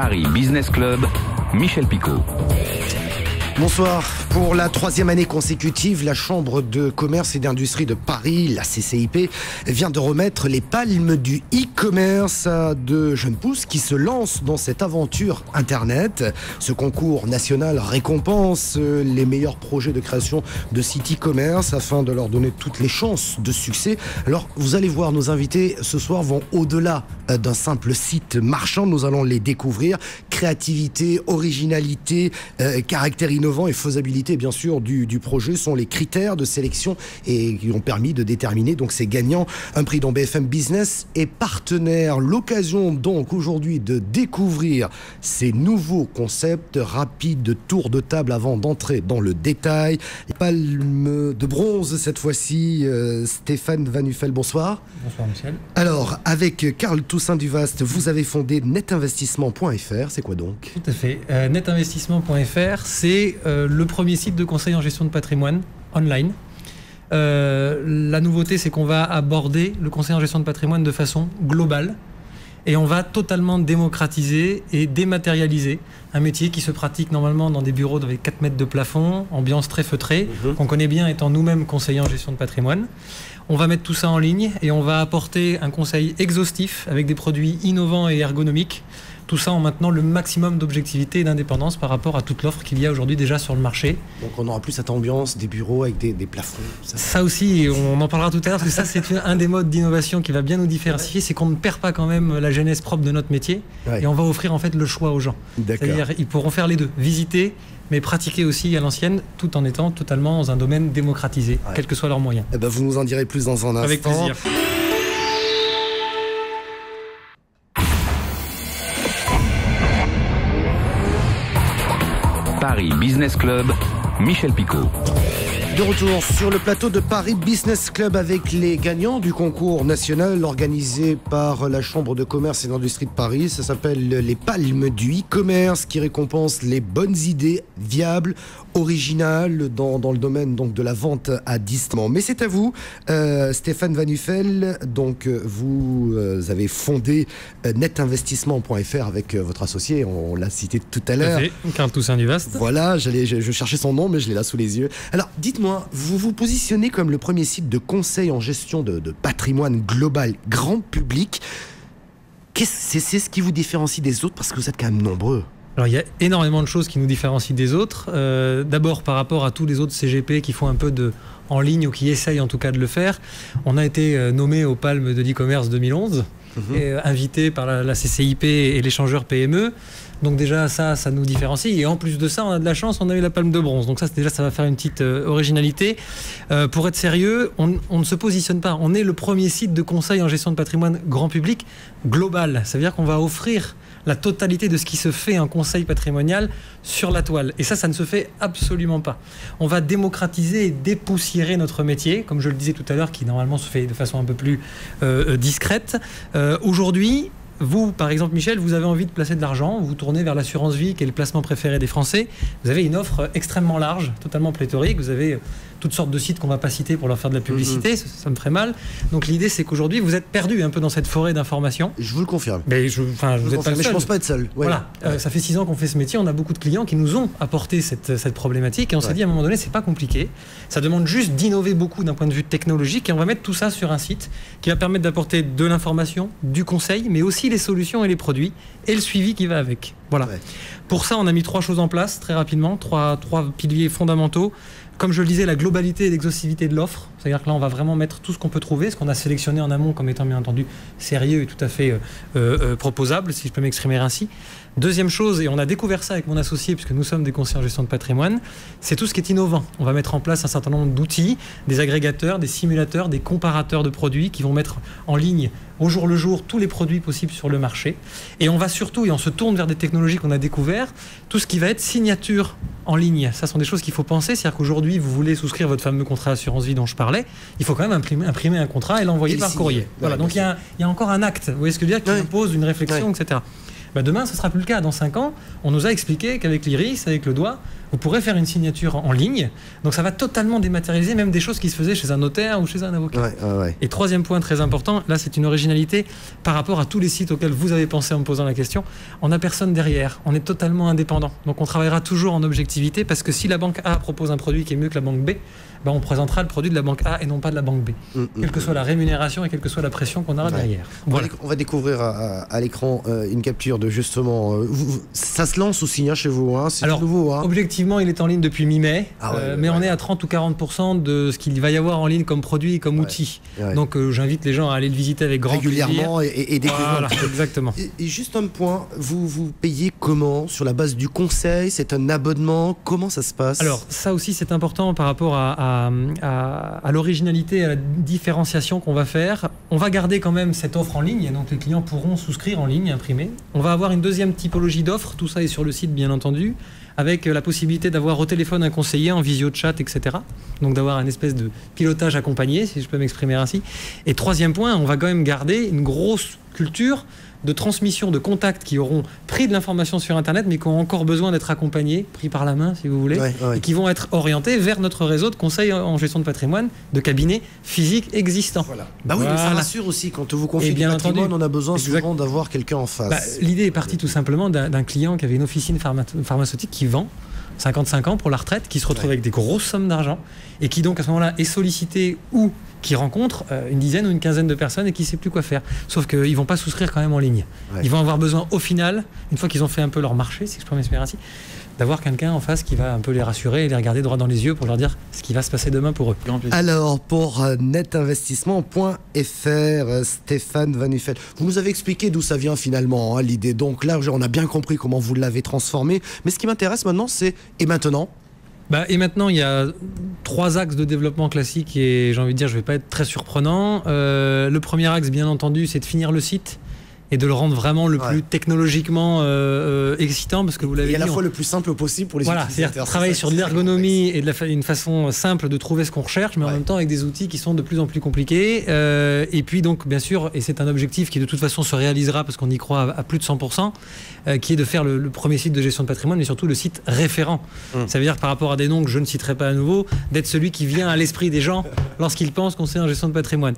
Paris Business Club, Michel Picot. Bonsoir. Pour la 3e année consécutive, la Chambre de commerce et d'industrie de Paris, la CCIP, vient de remettre les palmes du e-commerce à de jeunes pousses qui se lancent dans cette aventure Internet. Ce concours national récompense les meilleurs projets de création de sites e-commerce afin de leur donner toutes les chances de succès. Alors, vous allez voir, nos invités ce soir vont au-delà d'un simple site marchand. Nous allons les découvrir. Créativité, originalité, caractère innovant et faisabilité bien sûr du projet sont les critères de sélection et qui ont permis de déterminer donc ces gagnants. Un prix dont BFM Business est partenaire. L'occasion donc aujourd'hui de découvrir ces nouveaux concepts. Rapide tour de table avant d'entrer dans le détail. Palme de bronze cette fois-ci. Stéphane Van Nuffel, bonsoir. Bonsoir Michel. Alors avec Carl Toussaint Duvast, vous avez fondé netinvestissement.fr. C'est quoi donc? Tout à fait. Netinvestissement.fr, c'est le premier site de conseil en gestion de patrimoine online. La nouveauté, c'est qu'on va aborder le conseil en gestion de patrimoine de façon globale et on va totalement démocratiser et dématérialiser un métier qui se pratique normalement dans des bureaux avec 4 mètres de plafond, ambiance très feutrée, qu'on connaît bien étant nous-mêmes conseillers en gestion de patrimoine. On va mettre tout ça en ligne et on va apporter un conseil exhaustif avec des produits innovants et ergonomiques. Tout ça en maintenant le maximum d'objectivité et d'indépendance par rapport à toute l'offre qu'il y a aujourd'hui déjà sur le marché. Donc on n'aura plus cette ambiance des bureaux avec des plafonds. Ça aussi, on en parlera tout à l'heure, parce que ça c'est un des modes d'innovation qui va bien nous différencier, c'est qu'on ne perd pas quand même la genèse propre de notre métier, et on va offrir en fait le choix aux gens. C'est-à-dire ils pourront faire les deux, visiter, mais pratiquer aussi à l'ancienne, tout en étant totalement dans un domaine démocratisé, quels que soient leurs moyens. Eh ben, vous nous en direz plus dans un instant. Avec plaisir. Paris Business Club, Michel Picot. De retour sur le plateau de Paris Business Club avec les gagnants du concours national organisé par la Chambre de commerce et d'industrie de Paris. Ça s'appelle les palmes du e-commerce qui récompense les bonnes idées viables, originales dans le domaine donc de la vente à distance. Mais c'est à vous, Stéphane Van Nuffel. Donc vous avez fondé netinvestissement.fr avec votre associé, on l'a cité tout à l'heure. Carl Toussaint Duvast. Voilà, je cherchais son nom mais je l'ai là sous les yeux. Alors dites-moi, vous vous positionnez comme le premier site de conseil en gestion de patrimoine global grand public. C'est ce qui vous différencie des autres parce que vous êtes quand même nombreux. Alors il y a énormément de choses qui nous différencient des autres. D'abord par rapport à tous les autres CGP qui font un peu en ligne ou qui essayent en tout cas de le faire. On a été nommé aux Palmes de l'e-commerce 2011, invité par la CCIP et l'échangeur PME. Donc déjà ça nous différencie et en plus de ça on a de la chance, on a eu la palme de bronze, donc ça déjà ça va faire une petite originalité. Pour être sérieux, on ne se positionne pas, on est le premier site de conseil en gestion de patrimoine grand public global, ça veut dire qu'on va offrir la totalité de ce qui se fait en conseil patrimonial sur la toile. Et ça ne se fait absolument pas. On va démocratiser et dépoussiérer notre métier, comme je le disais tout à l'heure, qui normalement se fait de façon un peu plus discrète. Aujourd'hui, vous, par exemple, Michel, vous avez envie de placer de l'argent, vous tournez vers l'assurance vie, qui est le placement préféré des Français. Vous avez une offre extrêmement large, totalement pléthorique. Vous avez toutes sortes de sites qu'on ne va pas citer pour leur faire de la publicité, ça me ferait mal. Donc l'idée, c'est qu'aujourd'hui, vous êtes perdu un peu dans cette forêt d'informations. Je vous le confirme. Mais vous êtes pas le seul. Mais je ne pense pas être seul. Ouais. Voilà. Ça fait 6 ans qu'on fait ce métier, on a beaucoup de clients qui nous ont apporté cette problématique et on s'est dit à un moment donné, c'est pas compliqué. Ça demande juste d'innover beaucoup d'un point de vue technologique et on va mettre tout ça sur un site qui va permettre d'apporter de l'information, du conseil, mais aussi les solutions et les produits et le suivi qui va avec. Voilà. Ouais. Pour ça, on a mis 3 choses en place très rapidement, trois piliers fondamentaux. Comme je le disais, la globalité et l'exhaustivité de l'offre. C'est-à-dire que là, on va vraiment mettre tout ce qu'on peut trouver, ce qu'on a sélectionné en amont comme étant bien entendu sérieux et tout à fait proposable, si je peux m'exprimer ainsi. Deuxième chose, et on a découvert ça avec mon associé, puisque nous sommes des conseillers en gestion de patrimoine, c'est tout ce qui est innovant. On va mettre en place un certain nombre d'outils, des agrégateurs, des simulateurs, des comparateurs de produits qui vont mettre en ligne au jour le jour tous les produits possibles sur le marché. Et on va surtout, et on se tourne vers des technologies qu'on a découvertes, tout ce qui va être signature en ligne. Ça sont des choses qu'il faut penser. C'est-à-dire qu'aujourd'hui, vous voulez souscrire votre fameux contrat assurance vie dont je parlais, il faut quand même imprimer un contrat et l'envoyer par courrier. Voilà. Donc il y a encore un acte, vous voyez ce que je veux dire, qui impose une réflexion, etc. Demain, ce ne sera plus le cas. Dans 5 ans, on nous a expliqué qu'avec l'iris, avec le doigt, vous pourrez faire une signature en ligne. Donc ça va totalement dématérialiser même des choses qui se faisaient chez un notaire ou chez un avocat. Et troisième point très important, là c'est une originalité par rapport à tous les sites auxquels vous avez pensé en me posant la question. On n'a personne derrière, on est totalement indépendant. Donc on travaillera toujours en objectivité parce que si la banque A propose un produit qui est mieux que la banque B, on présentera le produit de la banque A et non pas de la banque B. Quelle que soit la rémunération et quelle que soit la pression qu'on aura derrière. Voilà. On va découvrir à l'écran une capture de justement... ça se lance aussi chez vous, c'est tout nouveau. Objectivement, il est en ligne depuis mi-mai, mais on est à 30 ou 40% de ce qu'il va y avoir en ligne comme produit, comme outil. Donc j'invite les gens à aller le visiter avec grand plaisir. Régulièrement et découvrir. Voilà, exactement. Et juste un point, vous payez comment? Sur la base du conseil? C'est un abonnement? Comment ça se passe? Alors ça aussi c'est important par rapport à l'originalité, à la différenciation qu'on va faire. On va garder quand même cette offre en ligne, et donc les clients pourront souscrire en ligne, imprimer. On va avoir une deuxième typologie d'offres, tout ça est sur le site bien entendu, avec la possibilité d'avoir au téléphone un conseiller en visio chat, etc. Donc d'avoir une espèce de pilotage accompagné, si je peux m'exprimer ainsi. Et troisième point, on va quand même garder une grosse culture de transmission de contacts qui auront pris de l'information sur Internet, mais qui ont encore besoin d'être accompagnés, pris par la main, si vous voulez, et qui vont être orientés vers notre réseau de conseils en gestion de patrimoine, de cabinets physiques existants. Oui, mais ça rassure aussi, quand vous confiez du patrimoine, on a besoin souvent d'avoir quelqu'un en face. L'idée est partie tout simplement d'un client qui avait une officine pharmaceutique qui vend 55 ans pour la retraite, qui se retrouve avec des grosses sommes d'argent, et qui donc à ce moment-là est sollicité ou qui rencontre une dizaine ou une quinzaine de personnes et qui ne sait plus quoi faire. Sauf qu'ils ne vont pas souscrire quand même en ligne. Ils vont avoir besoin au final, une fois qu'ils ont fait un peu leur marché, si je peux m'exprimer ainsi, d'avoir quelqu'un en face qui va un peu les rassurer et les regarder droit dans les yeux pour leur dire ce qui va se passer demain pour eux. Alors, pour netinvestissement.fr, Stéphane Van Nuffel, vous nous avez expliqué d'où ça vient finalement, l'idée. Donc là, on a bien compris comment vous l'avez transformé. Mais ce qui m'intéresse maintenant, c'est et maintenant ? Et maintenant, il y a 3 axes de développement classiques et j'ai envie de dire, je ne vais pas être très surprenant. Le premier axe, bien entendu, c'est de finir le site et de le rendre vraiment le plus technologiquement excitant, parce que vous l'avez dit. Et à la fois le plus simple possible pour les utilisateurs. C'est-à-dire travailler sur de l'ergonomie et une façon simple de trouver ce qu'on recherche, mais en même temps avec des outils qui sont de plus en plus compliqués. Et puis donc, bien sûr, et c'est un objectif qui de toute façon se réalisera parce qu'on y croit à plus de 100%, qui est de faire le premier site de gestion de patrimoine, mais surtout le site référent. Ça veut dire, par rapport à des noms que je ne citerai pas à nouveau, d'être celui qui vient à l'esprit des gens lorsqu'ils pensent qu'on sait en gestion de patrimoine.